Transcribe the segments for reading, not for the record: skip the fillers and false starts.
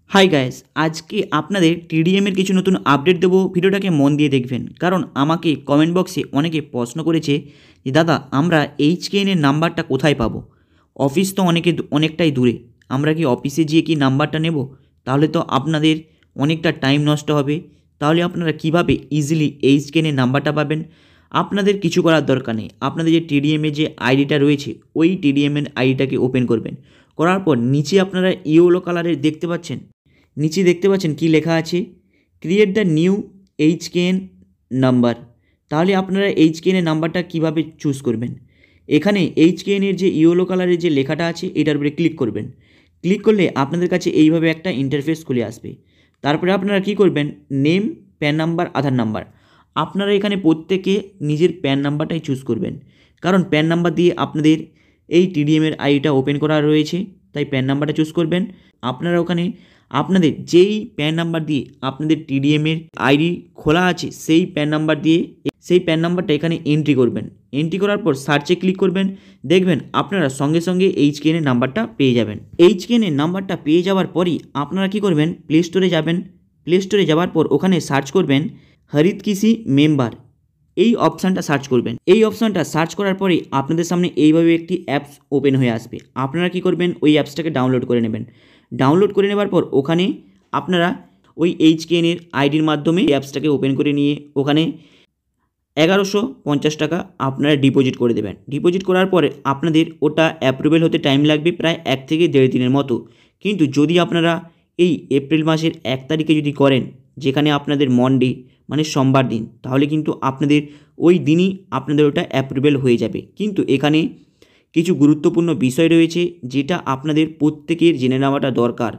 Hi guys, আজকে আপনাদের টিডিএমের কিছু নতুন আপডেট দেবো। ভিডিওটাকে মন দিয়ে দেখবেন, কারণ আমাকে কমেন্ট বক্সে অনেকে প্রশ্ন করেছে যে দাদা আমরা এইচকেএনের নাম্বারটা কোথায় পাবো। অফিস তো অনেকটাই দূরে, আমরা কি অফিসে গিয়ে কি নাম্বারটা নেব? তাহলে তো আপনাদের অনেকটা টাইম নষ্ট হবে। তাহলে আপনারা কিভাবে ইজিলি এইচকেএনের নাম্বারটা পাবেন? আপনাদের কিছু করার দরকার নেই। আপনাদের যে টিডিএমের যে আইডিটা রয়েছে, ওই টিডিএমের আইডিটাকে ওপেন করবেন। করার পর নিচে আপনারা ইয়েলো কালারের দেখতে পাচ্ছেন, নিচে দেখতে পাচ্ছেন কি লেখা আছে, ক্রিয়েট দ্য নিউ এইচকেএন নাম্বার। তাহলে আপনারা এইচকেএনের নাম্বারটা কিভাবে চুজ করবেন? এখানে এইচকেএনের যে ইয়েলো কালারের যে লেখাটা আছে এটার উপরে ক্লিক করবেন। ক্লিক করলে আপনাদের কাছে এইভাবে একটা ইন্টারফেস খুলে আসবে। তারপরে আপনারা কি করবেন, নেম, প্যান নাম্বার, আধার নাম্বার। আপনারা এখানে প্রত্যেকে নিজের প্যান নাম্বারটাই চুজ করবেন, কারণ প্যান নাম্বার দিয়ে আপনাদের এই টিডিএমের আইডিটা ওপেন করা রয়েছে, তাই প্যান নাম্বারটা চুজ করবেন। আপনারা ওখানে আপনাদের যেই প্যান নাম্বার দিয়ে আপনাদের টিডিএমের আইডি খোলা আছে সেই প্যান নাম্বার দিয়ে সেই প্যান নাম্বারটা এখানে এন্ট্রি করবেন। এন্ট্রি করার পর সার্চে ক্লিক করবেন, দেখবেন আপনারা সঙ্গে সঙ্গে এইচকেএনের নাম্বারটা পেয়ে যাবেন। এইচকেএনের নাম্বারটা পেয়ে যাওয়ার পরই আপনারা কি করবেন, প্লে স্টোরে যাবেন। প্লে স্টোরে যাওয়ার পর ওখানে সার্চ করবেন হরিত কৃষি মেম্বার, এই অপশানটা সার্চ করবেন। এই অপশানটা সার্চ করার পরে আপনাদের সামনে এইভাবে একটি অ্যাপস ওপেন হয়ে আসবে। আপনারা কি করবেন, ওই অ্যাপসটাকে ডাউনলোড করে নেবেন। ডাউনলোড করে নেবার পর ওখানে আপনারা ওই এইচকেএনের আইডির মাধ্যমে অ্যাপসটাকে ওপেন করে নিয়ে ওখানে 1150 টাকা আপনারা ডিপোজিট করে দেবেন। ডিপোজিট করার পরে আপনাদের ওটা অ্যাপ্রুভেল হতে টাইম লাগবে প্রায় 1 থেকে 1.5 দিনের মতো। কিন্তু যদি আপনারা এই এপ্রিল মাসের 1 তারিখে যদি করেন, যেখানে আপনাদের মনডে মানে সোমবার দিন, তাহলে কিন্তু আপনাদের ওই দিনই আপনাদের ওটা অ্যাপ্রুভেল হয়ে যাবে। কিন্তু এখানে কিছু গুরুত্বপূর্ণ বিষয় রয়েছে যেটা আপনাদের প্রত্যেকের জেনে নেওয়াটা দরকার।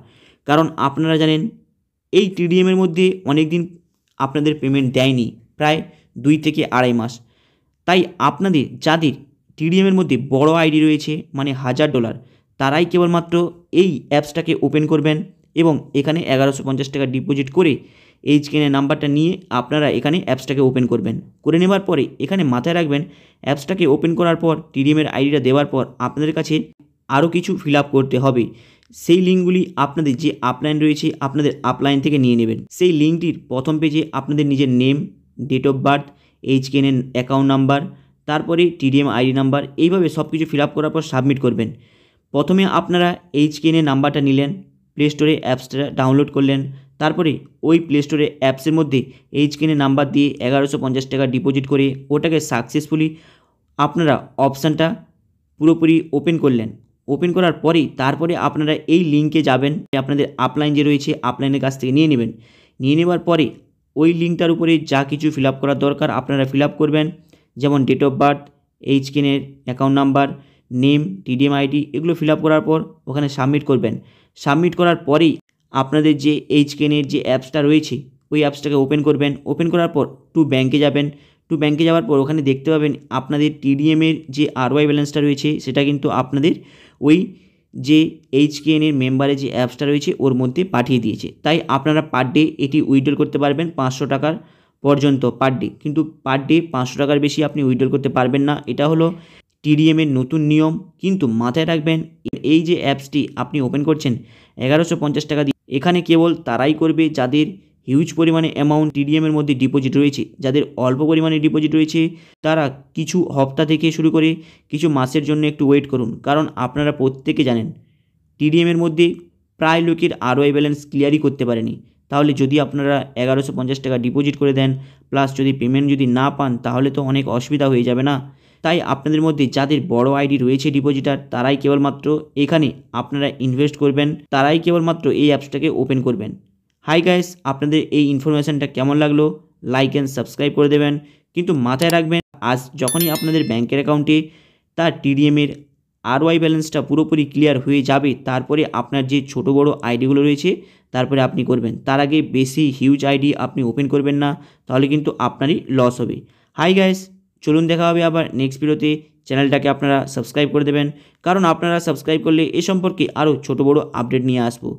কারণ আপনারা জানেন এই টিডিএমের মধ্যে অনেক দিন আপনাদের পেমেন্ট দেয়নি, প্রায় 2 থেকে 2.5 মাস। তাই আপনাদের যাদের টিডিএমের মধ্যে বড় আইডি রয়েছে মানে $1000, তারাই কেবলমাত্র এই অ্যাপসটাকে ওপেন করবেন এবং এখানে 1150 টাকা ডিপোজিট করে এইচকেএনের নাম্বারটা নিয়ে আপনারা এখানে অ্যাপসটাকে ওপেন করবেন। করে নেবার পরে এখানে মাথায় রাখবেন, অ্যাপসটাকে ওপেন করার পর টিডিএমের আইডিটা দেওয়ার পর আপনাদের কাছে আরও কিছু ফিল আপ করতে হবে। সেই লিঙ্কগুলি আপনাদের যে আপলাইন রয়েছে আপনাদের আপলাইন থেকে নিয়ে নেবেন। সেই লিঙ্কটির প্রথম পেজে আপনাদের নিজের নেম, ডেট অফ বার্থ, এইচকেএনের অ্যাকাউন্ট নাম্বার, তারপরে টিডিএম আইডি নাম্বার, এইভাবে সব কিছু ফিল আপ করার পর সাবমিট করবেন। প্রথমে আপনারা এইচকেএনের নাম্বারটা নিলেন, প্লে স্টোরে অ্যাপসটা ডাউনলোড করলেন। তারপরে ওই প্লে স্টোরে অ্যাপসের মধ্যে এইচকেএনের নাম্বার দিয়ে 1150 টাকা ডিপোজিট করে ওটাকে সাকসেসফুলি আপনারা অপশানটা পুরোপুরি ওপেন করলেন। ওপেন করার পরেই তারপরে আপনারা এই লিঙ্কে যাবেন, আপনাদের আপলাইন যে রয়েছে আপলাইনের কাছ থেকে নিয়ে নেবেন। নিয়ে নেবার পরে ওই লিঙ্কটার উপরে যা কিছু ফিল আপ করার দরকার আপনারা ফিল আপ করবেন, যেমন ডেট অফ বার্থ, এইচকেএনের account number, name, TDM ID, এগুলো ফিল আপ করার পর ওখানে সাবমিট করবেন। সাবমিট করার পরেই আপনাদের যে এইচকেএনের যে অ্যাপসটা রয়েছে ওই অ্যাপসটাকে ওপেন করবেন। ওপেন করার পর টু ব্যাঙ্কে যাবেন। টু ব্যাঙ্কে যাওয়ার পর ওখানে দেখতে পাবেন আপনাদের টিডিএমের যে আরওয়াই ব্যালেন্সটা রয়েছে সেটা কিন্তু আপনাদের ওই যে এইচকেএনের মেম্বারের যে অ্যাপসটা রয়েছে ওর মধ্যে পাঠিয়ে দিয়েছে। তাই আপনারা পার ডে এটি উইথড্রল করতে পারবেন 500 টাকার পর্যন্ত পার ডে, কিন্তু পার ডে 500 টাকার বেশি আপনি উইথড্রল করতে পারবেন না। এটা হলো টিডিএমের নতুন নিয়ম। কিন্তু মাথায় রাখবেন, এই যে অ্যাপসটি আপনি ওপেন করছেন 1150 টাকা দিয়ে, এখানে কেবল তারাই করবে যাদের হিউজ পরিমাণে অ্যামাউন্ট টিডিএমের মধ্যে ডিপোজিট রয়েছে। যাদের অল্প পরিমাণে ডিপোজিট রয়েছে তারা কিছু হপ্তাহ থেকে শুরু করে কিছু মাসের জন্য একটু ওয়েট করুন, কারণ আপনারা প্রত্যেকে জানেন টিডিএমের মধ্যে প্রায় লোকের আরওয়াই ব্যালেন্স ক্লিয়ারই করতে পারেনি। তাহলে যদি আপনারা 1150 টাকা ডিপোজিট করে দেন প্লাস যদি পেমেন্ট যদি না পান তাহলে তো অনেক অসুবিধা হয়ে যাবে না। তাই আপনাদের মধ্যে যাদের বড় আইডি রয়েছে ডিপোজিটার তারাই কেবলমাত্র এখানে আপনারা ইনভেস্ট করবেন, তারাই কেবলমাত্র এই অ্যাপসটাকে ওপেন করবেন। হাই গাইস, আপনাদের এই ইনফরমেশানটা কেমন লাগলো? লাইক অ্যান্ড সাবস্ক্রাইব করে দেবেন। কিন্তু মাথায় রাখবেন, আজ যখনই আপনাদের ব্যাংকের অ্যাকাউন্টে তার টিডিএমের আরওয়াই ব্যালেন্সটা পুরোপুরি ক্লিয়ার হয়ে যাবে, তারপরে আপনার যে ছোট বড় আইডিগুলো রয়েছে তারপরে আপনি করবেন। তার আগে বেশি হিউজ আইডি আপনি ওপেন করবেন না, তাহলে কিন্তু আপনারই লস হবে। হাই গাইস, চলুন দেখা হবে আবার নেক্সট ভিডিওতে। চ্যানেলটাকে আপনারা সাবস্ক্রাইব করে দেবেন, কারণ আপনারা সাবস্ক্রাইব করলে এ সম্পর্কে আরও ছোট বড় আপডেট নিয়ে আসবো।